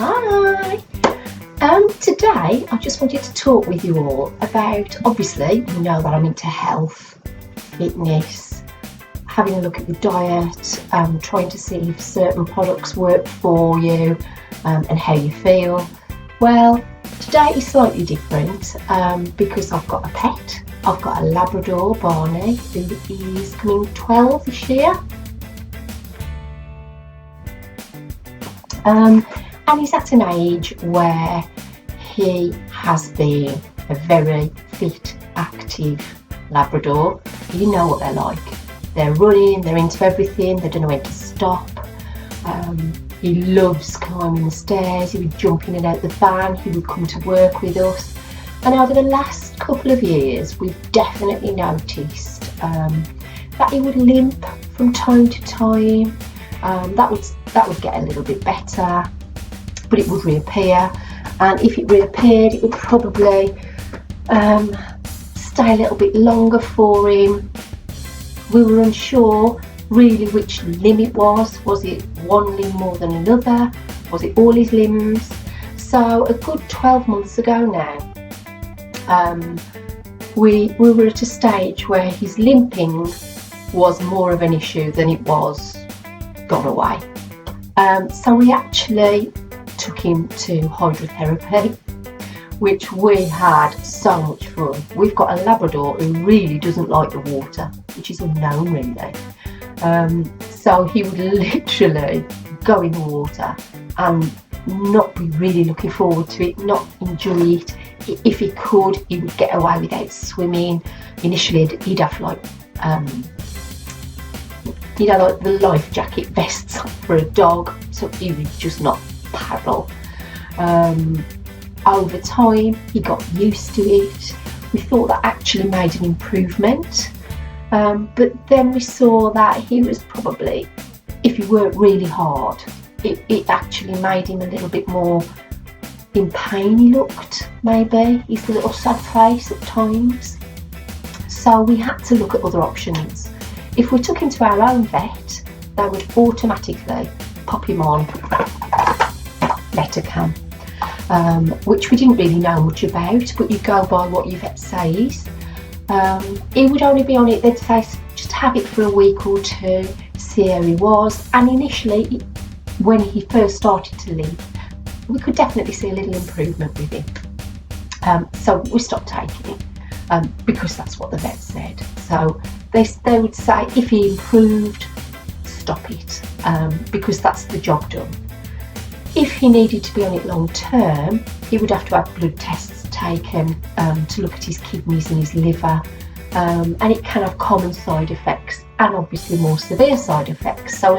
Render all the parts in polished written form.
Hi! Today I just wanted to talk with you all about, obviously, you know that I'm into health, fitness, having a look at the diet, trying to see if certain products work for you and how you feel. Well, today is slightly different because I've got a pet. I've got a Labrador, Barney, who is coming 12 this year. And he's at an age where he has been a very fit, active Labrador. You know what they're like. They're running, they're into everything, they don't know when to stop. He loves climbing the stairs, he would jump in and out the van, he would come to work with us. And over the last couple of years, we've definitely noticed that he would limp from time to time. That would get a little bit better, but it would reappear, and if it reappeared it would probably stay a little bit longer for him. We were unsure really which limb it was. Was it one limb more than another? Was it all his limbs? So a good 12 months ago now, we were at a stage where his limping was more of an issue than it was gone away. So we actually took him to hydrotherapy, which we had so much fun. We've got a Labrador who really doesn't like the water, which is unknown really. So he would literally go in the water and not be really looking forward to it, not enjoy it. If he could, he would get away without swimming. Initially he'd have like the life jacket vests for a dog, so he would just not paddle. Over time he got used to it. We thought that actually made an improvement, but then we saw that he was probably, if he worked really hard, it actually made him a little bit more in pain. He looked, maybe, he's a little sad face at times. So we had to look at other options. If we took him to our own vet, they would automatically pop him on Metacam, which we didn't really know much about, but you go by what your vet says. He would only be on it, they'd say just have it for a week or two, see how he was. And initially, when he first started to limp, we could definitely see a little improvement with him. So we stopped taking it because that's what the vet said. So they would say if he improved, stop it, because that's the job done. If he needed to be on it long term, he would have to have blood tests taken to look at his kidneys and his liver, and it can have common side effects and obviously more severe side effects. So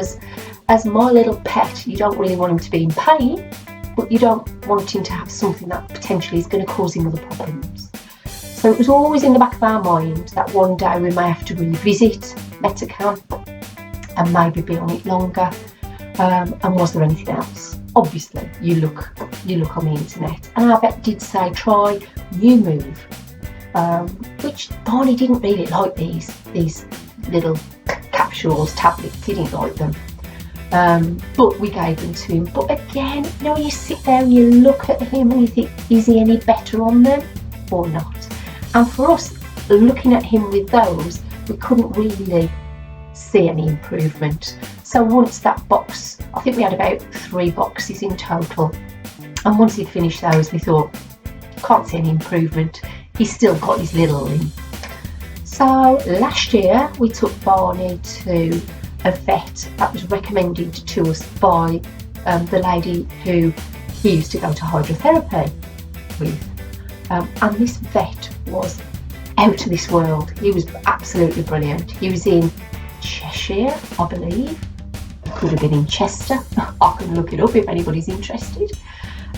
as my little pet, you don't really want him to be in pain, but you don't want him to have something that potentially is going to cause him other problems. So it was always in the back of our mind that one day we may have to revisit Metacam and maybe be on it longer. And was there anything else? Obviously, you look on the internet, and our vet did say try New Move, which Barney didn't really like these little capsules, tablets. He didn't like them. But we gave them to him. But again, you sit there and you look at him and you think, is he any better on them or not? And for us, looking at him with those, we couldn't really see any improvement. So once that box, I think we had about 3 boxes in total, and once he'd finished those, we thought, can't see any improvement. He's still got his little limb. So last year we took Barney to a vet that was recommended to us by the lady who he used to go to hydrotherapy with. And this vet was out of this world. He was absolutely brilliant. He was in Cheshire, I believe. It could have been in Chester. I can look it up if anybody's interested.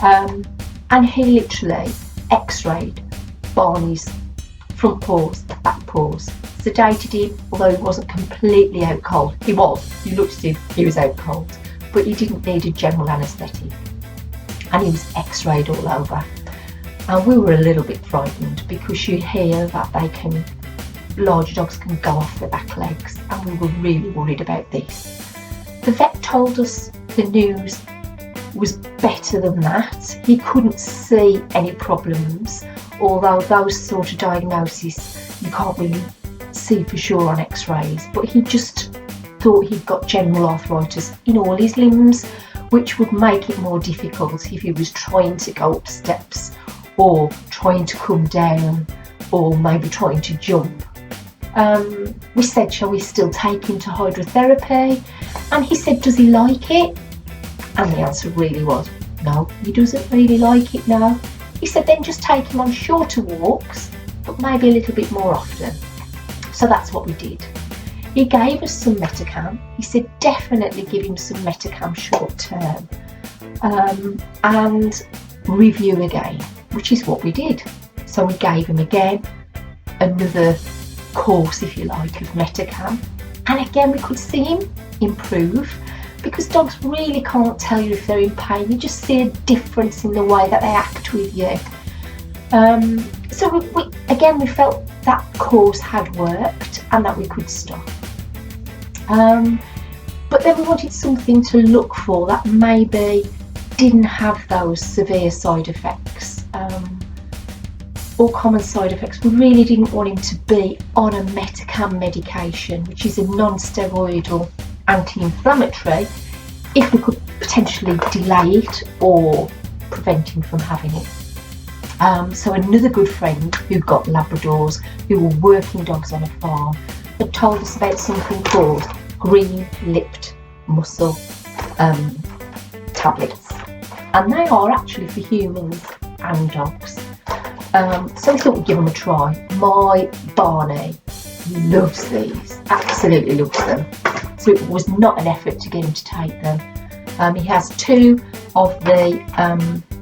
And he literally x-rayed Barney's front paws, back paws, sedated him, although he wasn't completely out cold. He was. You looked at him, he was out cold. But he didn't need a general anaesthetic. And he was x-rayed all over. And we were a little bit frightened because you hear that large dogs can go off their back legs, and we were really worried about this. The vet told us the news was better than that. He couldn't see any problems, although those sort of diagnoses you can't really see for sure on x-rays, but he just thought he'd got general arthritis in all his limbs, which would make it more difficult if he was trying to go up steps or trying to come down or maybe trying to jump. We said, shall we still take him to hydrotherapy? And he said, does he like it? And the answer really was, no, he doesn't really like it now. He said, then just take him on shorter walks, but maybe a little bit more often. So that's what we did. He gave us some Metacam. He said, definitely give him some Metacam short term and review again, which is what we did. So we gave him again another course, if you like, of Metacam. And again, we could see him improve, because dogs really can't tell you if they're in pain. You just see a difference in the way that they act with you. So we felt that course had worked and that we could stop. But then we wanted something to look for that maybe didn't have those severe side effects or common side effects. We really didn't want him to be on a Metacam medication, which is a non-steroidal anti-inflammatory, if we could potentially delay it or prevent him from having it. So another good friend who got Labradors, who were working dogs on a farm, had told us about something called green-lipped mussel tablets, and they are actually for humans and dogs. So we thought we'd give them a try. My Barney loves these, absolutely loves them. So it was not an effort to get him to take them. He has 2 of the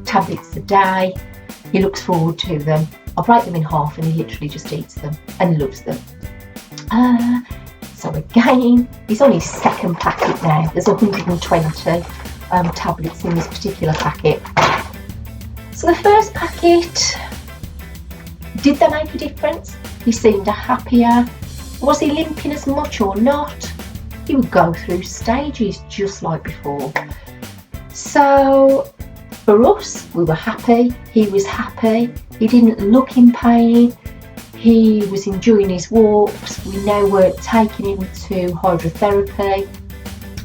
tablets a day. He looks forward to them. I break them in half and he literally just eats them and loves them. So again, he's on his second packet now. There's 120 tablets in this particular packet. So the first packet, did they make a difference? He seemed happier. Was he limping as much or not? He would go through stages just like before. So for us, we were happy. He was happy. He didn't look in pain. He was enjoying his walks. We now were taking him to hydrotherapy.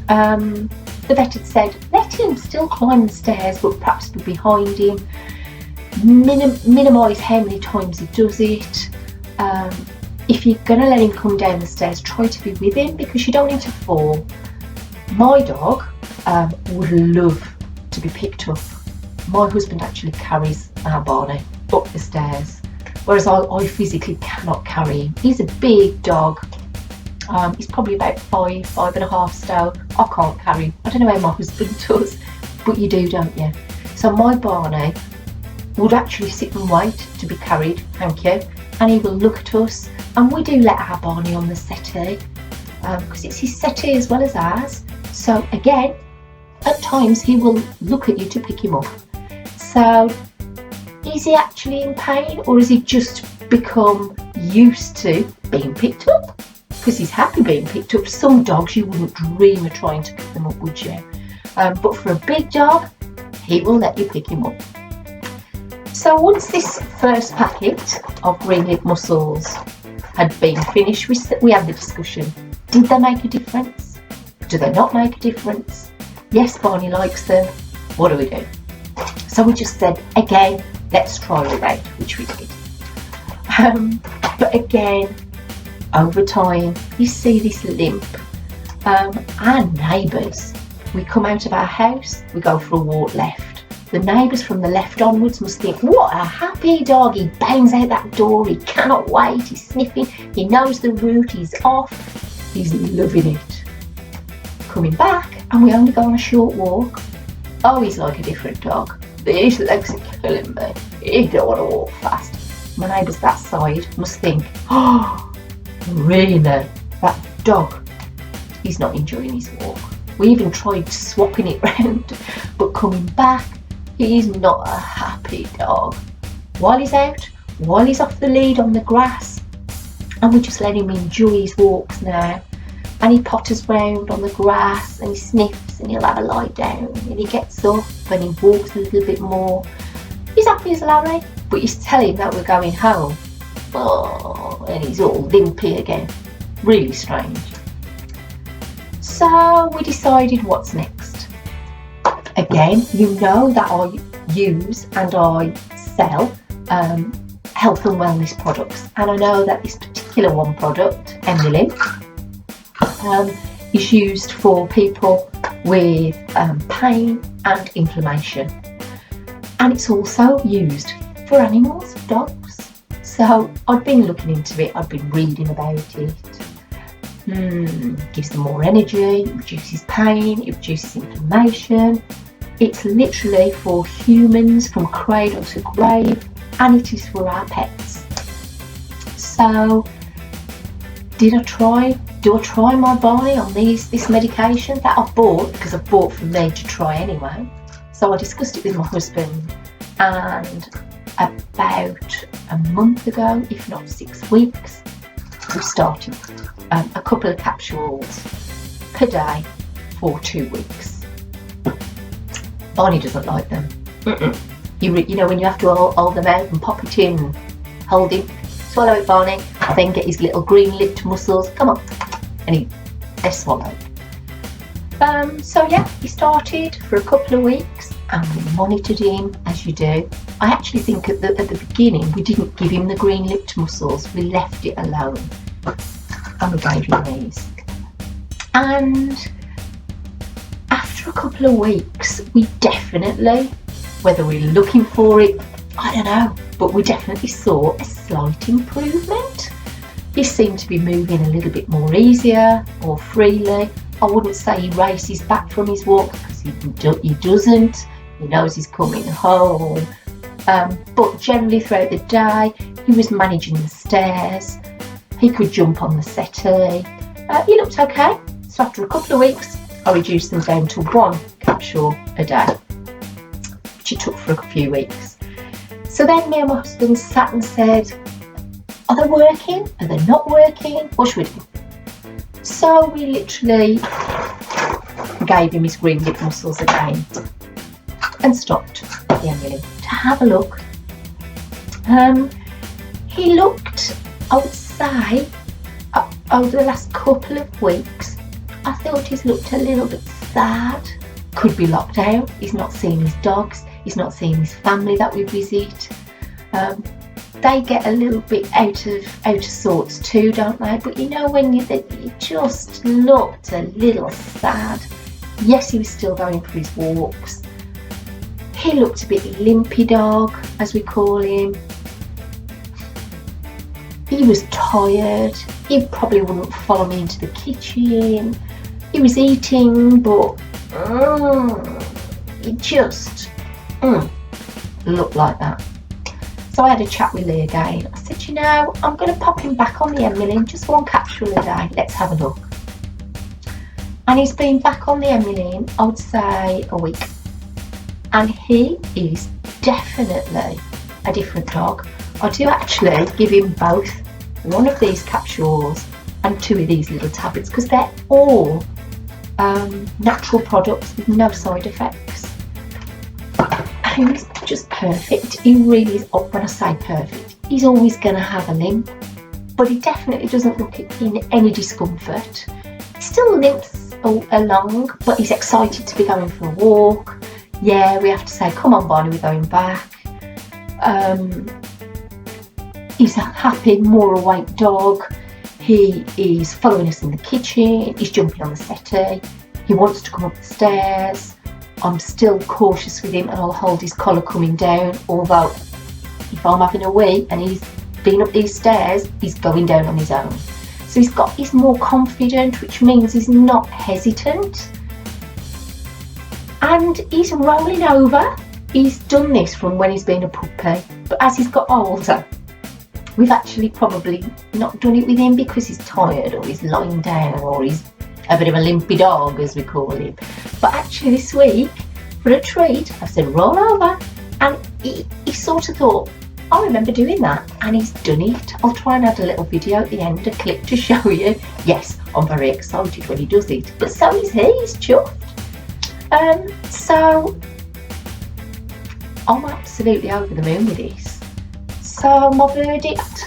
The vet had said, let him still climb the stairs, but perhaps be behind him. Minimise how many times he does it. If you're going to let him come down the stairs, try to be with him, because you don't need to fall. My dog would love to be picked up. My husband actually carries our Barney up the stairs, whereas I physically cannot carry him. He's a big dog. He's probably about 5.5 stone. I can't carry him. I don't know how my husband does, but you do, don't you? So my Barney would actually sit and wait to be carried, thank you, and he will look at us, and we do let our Barney on the settee, because it's his settee as well as ours. So again, at times he will look at you to pick him up. So is he actually in pain, or has he just become used to being picked up? Because he's happy being picked up. Some dogs you wouldn't dream of trying to pick them up, would you? But for a big dog, he will let you pick him up. So once this first packet of green-lipped mussels had been finished, we had the discussion. Did they make a difference? Do they not make a difference? Yes, Barney likes them. What do we do? So we just said, again, let's try it out, which we did. But again, over time, you see this limp. Our neighbours, we come out of our house, we go for a walk left. The neighbours from the left onwards must think, what a happy dog. He bangs out that door, he cannot wait, he's sniffing, he knows the route, he's off, he's loving it. Coming back, and we only go on a short walk. Oh, he's like a different dog. These legs are killing me. He don't want to walk fast. My neighbours that side must think, oh, really, that dog, he's not enjoying his walk. We even tried swapping it round, but coming back, he's not a happy dog. While he's out, while he's off the lead on the grass, and we just let him enjoy his walks now. and he potters round on the grass and he sniffs and he'll have a lie down and he gets up and he walks a little bit more. He's happy as Larry, but you tell him that we're going home, oh, and he's all limpy again. Really strange. So we decided what's next. Again, you know that I use and I sell health and wellness products, and I know that this particular one product, Emily, is used for people with pain and inflammation, and it's also used for animals, dogs. So I've been looking into it, I've been reading about it. Gives them more energy, it reduces pain, it reduces inflammation. It's literally for humans from cradle to grave, and it is for our pets. So do I try my Barney on this medication that I've bought, because I've bought for me to try anyway. So I discussed it with my husband, and about a month ago, if not 6 weeks, we started a couple of capsules per day for 2 weeks. Barney doesn't like them. You know when you have to hold them out and pop it in, hold it, swallow it, Barney, then get his little green lipped muscles, come on, and they're swallowed. So yeah, he started for a couple of weeks and we monitored him as you do. I actually think at the beginning we didn't give him the green lipped muscles, we left it alone and we gave him these. And after a couple of weeks we definitely, whether we're looking for it, I don't know, but we definitely saw a slight improvement. He seemed to be moving a little bit more easier, more freely. I wouldn't say he races back from his walk, because he doesn't. He knows he's coming home. But generally throughout the day, he was managing the stairs. He could jump on the settee. He looked okay. So after a couple of weeks, I reduced them down to 1 capsule a day, which it took for a few weeks. So then me and my husband sat and said, are they working? Are they not working? What should we do? So we literally gave him his green lip muscles again and stopped the Emily to have a look. He looked, I would say, over the last couple of weeks, I thought he's looked a little bit sad. Could be locked out. He's not seeing his dogs. He's not seeing his family that we visit. They get a little bit out of sorts too, don't they? But you know when he just looked a little sad. Yes, he was still going for his walks. He looked a bit limpy dog, as we call him. He was tired. He probably wouldn't follow me into the kitchen. He was eating, but he just looked like that. So I had a chat with Lee again. I said, you know, I'm going to pop him back on the Emily, just 1 capsule a day. Let's have a look. And he's been back on the Emily, I would say, a week. And he is definitely a different dog. I do actually give him both 1 of these capsules and 2 of these little tablets, because they're all natural products with no side effects. And he's just perfect. He really is. When I say perfect, he's always going to have a limp, but he definitely doesn't look in any discomfort. He still limps along, but he's excited to be going for a walk. Yeah, we have to say, come on Barney, we're going back. He's a happy, more awake dog. He is following us in the kitchen. He's jumping on the settee. He wants to come up the stairs. I'm still cautious with him and I'll hold his collar coming down, although if I'm having a wee and he's been up these stairs, he's going down on his own. So he's more confident, which means he's not hesitant. And he's rolling over. He's done this from when he's been a puppy, but as he's got older, we've actually probably not done it with him because he's tired or he's lying down or he's a bit of a limpy dog, as we call him. But actually this week, for a treat, I said roll over, and he sort of thought, I remember doing that, and he's done it. I'll try and add a little video at the end, a clip to show you. Yes, I'm very excited when he does it, but so is he. He's chuffed. So I'm absolutely over the moon with this. So my verdict,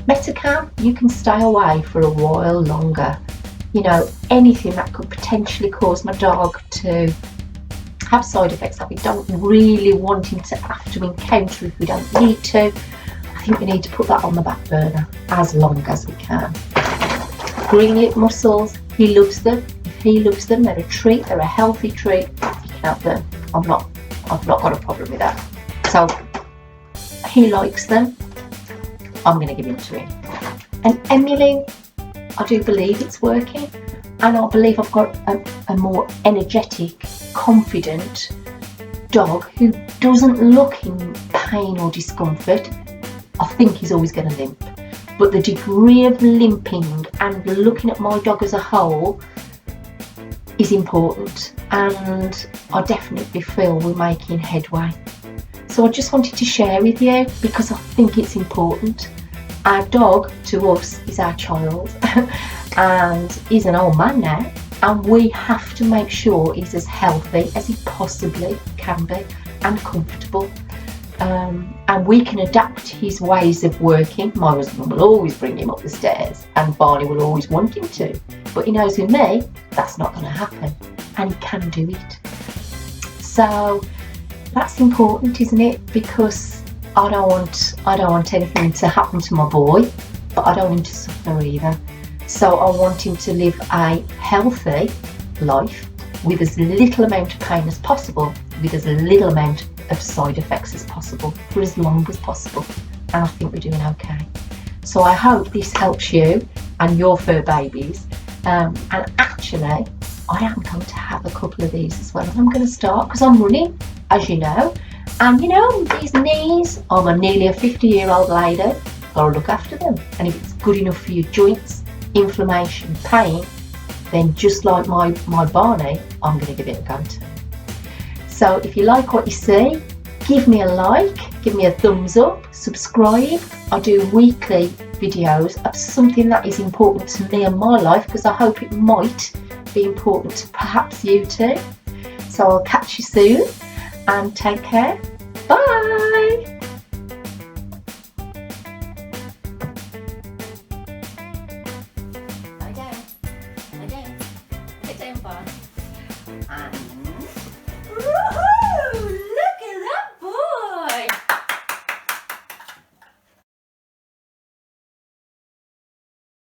Metacam, you can stay away for a while longer. You know, anything that could potentially cause my dog to have side effects that we don't really want him to have to encounter if we don't need to, I think we need to put that on the back burner as long as we can. Green lip mussels, he loves them. If he loves them, they're a treat, they're a healthy treat. You can have them. I've not got a problem with that. So he likes them. I'm going to give him to him. And Emily, I do believe it's working, and I believe I've got a more energetic, confident dog who doesn't look in pain or discomfort. I think he's always going to limp, but the degree of limping and looking at my dog as a whole is important, and I definitely feel we're making headway. So I just wanted to share with you because I think it's important. Our dog to us is our child and he's an old man now, and we have to make sure he's as healthy as he possibly can be and comfortable. And we can adapt his ways of working. My husband will always bring him up the stairs and Barney will always want him to, but he knows with me that's not going to happen, and he can do it. So that's important, isn't it? Because I don't want anything to happen to my boy, but I don't want him to suffer either. So I want him to live a healthy life with as little amount of pain as possible, with as little amount of side effects as possible, for as long as possible. And I think we're doing okay. So I hope this helps you and your fur babies. And actually, I am going to have a couple of these as well. I'm going to start because I'm running, as you know. And you know, these knees, I'm nearly a 50-year-old lady, gotta look after them. And if it's good enough for your joints, inflammation, pain, then just like my Barney, I'm gonna give it a go too. So if you like what you see, give me a like, give me a thumbs up, subscribe. I do weekly videos of something that is important to me and my life, because I hope it might be important to perhaps you too. So I'll catch you soon. And take care. Bye.